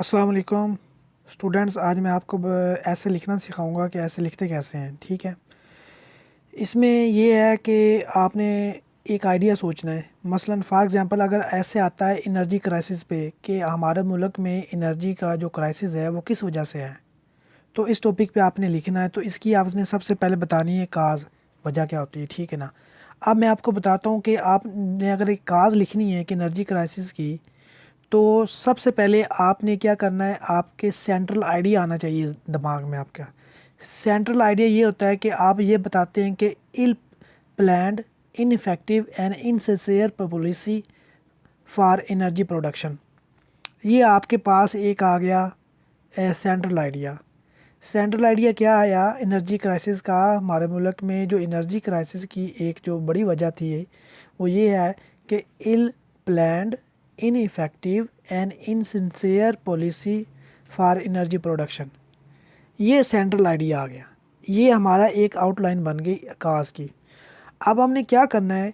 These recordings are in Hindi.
अस्सलाम वालेकुम स्टूडेंट्स। आज मैं आपको ऐसे लिखना सिखाऊंगा कि ऐसे लिखते कैसे हैं। ठीक है, इसमें ये है कि आपने एक आइडिया सोचना है। मसलन फ़ॉर एग्ज़ाम्पल अगर ऐसे आता है एनर्जी क्राइसिस पे कि हमारे मुल्क में एनर्जी का जो क्राइसिस है वो किस वजह से है, तो इस टॉपिक पे आपने लिखना है। तो इसकी आपने सबसे पहले बतानी है काज, वजह क्या होती है। ठीक है ना। अब मैं आपको बताता हूँ कि आपने अगर एक काज लिखनी है कि एनर्जी क्राइसिस की, तो सबसे पहले आपने क्या करना है, आपके सेंट्रल आइडिया आना चाहिए दिमाग में। आपका सेंट्रल आइडिया ये होता है कि आप ये बताते हैं कि ill planned, ineffective and insincere policy for energy production. ये आपके पास एक आ गया सेंट्रल आइडिया। सेंट्रल आइडिया क्या आया एनर्जी क्राइसिस का। हमारे मुल्क में जो एनर्जी क्राइसिस की एक जो बड़ी वजह थी वो ये है कि ill planned, ineffective and insincere policy for energy production. ये सेंट्रल आइडिया आ गया। ये हमारा एक आउटलाइन बन गई काज की। अब हमने क्या करना है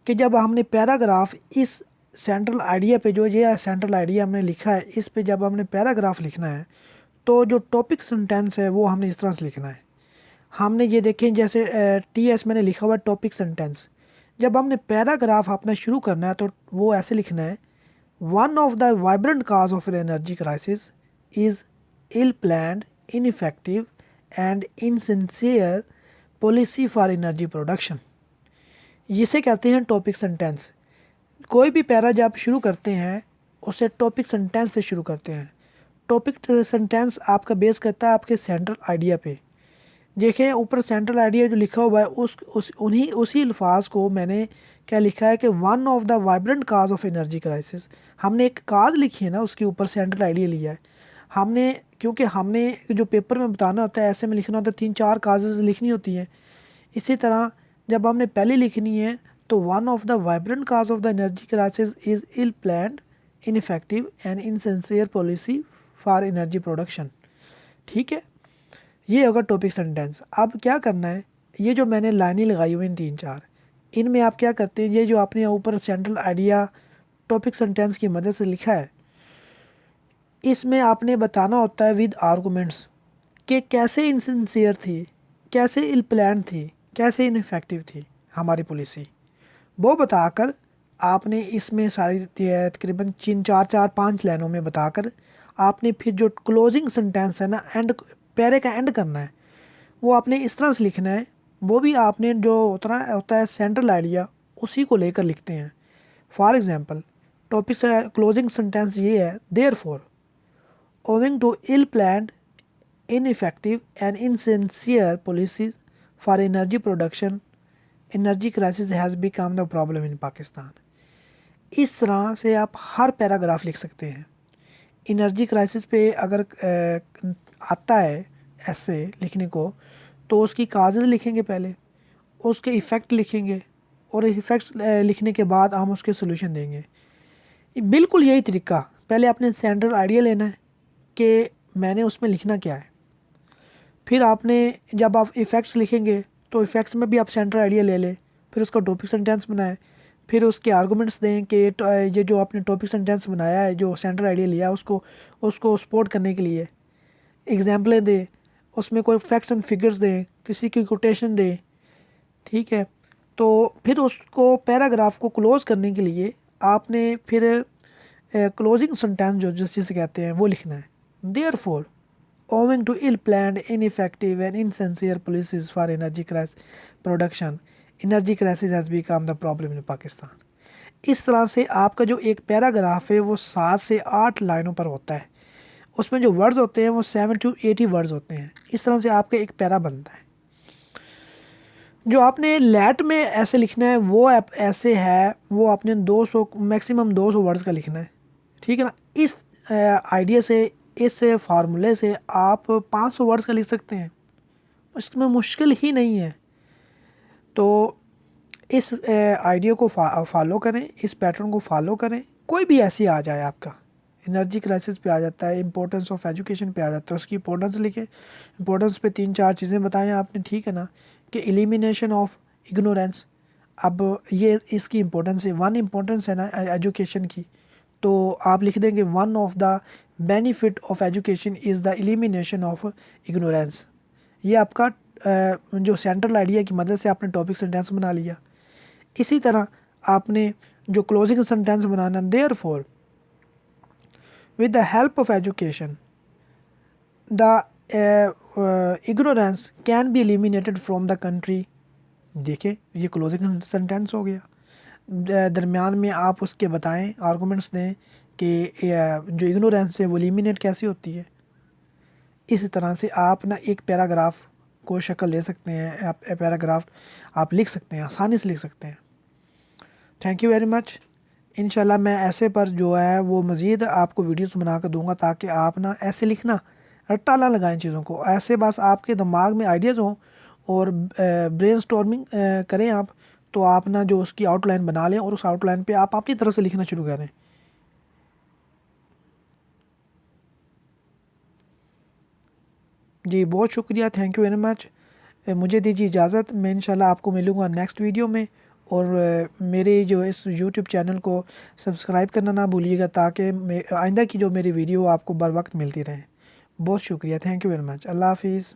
कि जब हमने पैराग्राफ इस सेंट्रल आइडिया पे, जो ये सेंट्रल आइडिया हमने लिखा है, इस पे जब हमने पैराग्राफ लिखना है तो जो टॉपिक सेंटेंस है वो हमने इस तरह से लिखना है। हमने ये देखें जैसे टी एस मैंने लिखा हुआ टॉपिक सेंटेंस। जब हमने पैराग्राफ अपना शुरू करना है तो वो ऐसे लिखना है, one of the vibrant cause of the energy crisis is ill planned, ineffective and insincere policy for energy production. इसे कहते हैं टॉपिक सेंटेंस। कोई भी पैरा जब शुरू करते हैं उसे टॉपिक सेंटेंस से शुरू करते हैं। टॉपिक सेंटेंस आपका बेस करता है आपके सेंट्रल आइडिया पे। देखिए ऊपर सेंट्रल आइडिया जो लिखा हुआ है उसी अल्फाज को मैंने क्या लिखा है कि one of the vibrant cause of energy crisis. हमने एक काज लिखी है ना, उसके ऊपर सेंट्रल आइडिया लिया है हमने, क्योंकि हमने जो पेपर में बताना होता है ऐसे में लिखना होता है, 3-4 काजेज लिखनी होती हैं। इसी तरह जब हमने पहले लिखनी है तो one of the vibrant cause of the energy crisis is ill planned, ineffective and insincere policy for energy production. ठीक है, ये होगा टॉपिक सेंटेंस। अब क्या करना है, ये जो मैंने लाइनें लगाई हुई हैं 3-4, इनमें आप क्या करते हैं, ये जो आपने ऊपर सेंट्रल आइडिया टॉपिक सेंटेंस की मदद से लिखा है, इसमें आपने बताना होता है विद आर्गूमेंट्स कि कैसे इनसिंसियर थी, कैसे इल प्लान थी, कैसे इनफेक्टिव थी हमारी पॉलिसी। वो बताकर आपने इसमें सारी तकरीबन 3-4-4-5 लाइनों में बताकर आपने फिर जो क्लोजिंग सेंटेंस है ना, एंड पैरे का एंड करना है, वो आपने इस तरह से लिखना है। वो भी आपने जो उतना होता है सेंट्रल आइडिया उसी को लेकर लिखते हैं। फॉर एग्जांपल टॉपिक से क्लोजिंग सेंटेंस ये है, therefore owing to ill planned, ineffective and insincere policies for energy production, energy crisis has become the problem in Pakistan। इस तरह से आप हर पैराग्राफ लिख सकते हैं। एनर्जी क्राइसिस पे अगर आता है ऐसे लिखने को, तो उसकी काजेज़ लिखेंगे पहले, उसके इफ़ेक्ट लिखेंगे, और इफ़ेक्ट्स लिखने के बाद हम उसके सोल्यूशन देंगे। बिल्कुल यही तरीका, पहले आपने सेंट्रल आइडिया लेना है कि मैंने उसमें लिखना क्या है। फिर आपने जब आप इफ़ेक्ट्स लिखेंगे तो इफ़ेक्ट्स में भी आप सेंट्रल आइडिया ले लें, फिर उसका टॉपिक सेंटेंस बनाएं, फिर उसके आर्गूमेंट्स दें कि ये जो आपने टॉपिक सेंटेंस बनाया है, जो सेंट्रल आइडिया लिया है, उसको सपोर्ट करने के लिए एग्जाम्पलें दें, उसमें कोई फैक्ट्स एंड फिगर्स दें, किसी की कोटेशन दें। ठीक है, तो फिर उसको पैराग्राफ को क्लोज़ करने के लिए आपने फिर क्लोजिंग सेंटेंस जो जिसे कहते हैं वो लिखना है। Therefore owing to ill-planned, ineffective and insincere policies for energy production, energy crisis has become the problem in Pakistan। इस तरह से आपका जो एक पैराग्राफ है वो 7 से 8 लाइनों पर होता है। उसमें जो वर्ड्स होते हैं वो 70-80 वर्ड्स होते हैं। इस तरह से आपका एक पैरा बनता है। जो आपने लैट में ऐसे लिखना है वो ऐसे है, वो आपने 200 मैक्सिमम 200 वर्ड्स का लिखना है। ठीक है ना। इस आइडिया से, इस फार्मूले से आप 500 वर्ड्स का लिख सकते हैं, इसमें मुश्किल ही नहीं है। तो इस आइडिया को फॉलो करें, इस पैटर्न को फॉलो करें। कोई भी ऐसी आ जाए, आपका एनर्जी क्राइसिस पे आ जाता है, इंपॉर्टेंस ऑफ एजुकेशन पे आ जाता है, उसकी इंपॉर्टेंस लिखें। इंपॉर्टेंस पे 3-4 चीज़ें बताएं आपने। ठीक है ना, कि एलिमिनेशन ऑफ इग्नोरेंस। अब ये इसकी इंपॉर्टेंस है, वन इंपॉर्टेंस है ना एजुकेशन की, तो आप लिख देंगे one of the benefit of education is the elimination of ignorance. ये आपका जो सेंट्रल आइडिया की मदद से आपने टॉपिक सेंटेंस बना लिया। इसी तरह आपने जो closing sentence banana, therefore with the help of education the ignorance can be eliminated from the country. देखिए ये क्लोजिंग सेंटेंस हो गया। दरमियान में आप उसके बताएं, आर्गूमेंट्स दें कि जो इग्नोरेंस है वो एलिमिनेट कैसे होती है। इस तरह से आप ना एक पैराग्राफ को शक्ल दे सकते हैं, आप पैराग्राफ आप लिख सकते हैं, आसानी से लिख सकते हैं। Thank you very much. इंशाल्लाह मैं ऐसे पर जो है वो मज़ीद आपको वीडियोस बना कर दूंगा, ताकि आप ना ऐसे लिखना रट्टा ना लगाएं चीज़ों को, ऐसे बस आपके दिमाग में आइडियाज़ हों और ब्रेनस्टॉर्मिंग करें आप, तो आप ना जो उसकी आउटलाइन बना लें और उस आउटलाइन पे आप अपनी तरफ से लिखना शुरू करें। जी बहुत शुक्रिया, थैंक यू वेरी मच। मुझे दीजिए इजाज़त, मैं इंशाल्लाह आपको मिलूँगा नेक्स्ट वीडियो में। और मेरे जो इस यूट्यूब चैनल को सब्सक्राइब करना ना भूलिएगा, ताकि आइंदा की जो मेरी वीडियो आपको बर वक्त मिलती रहे। बहुत शुक्रिया, थैंक यू वेरी मच। अल्लाह हाफिज़।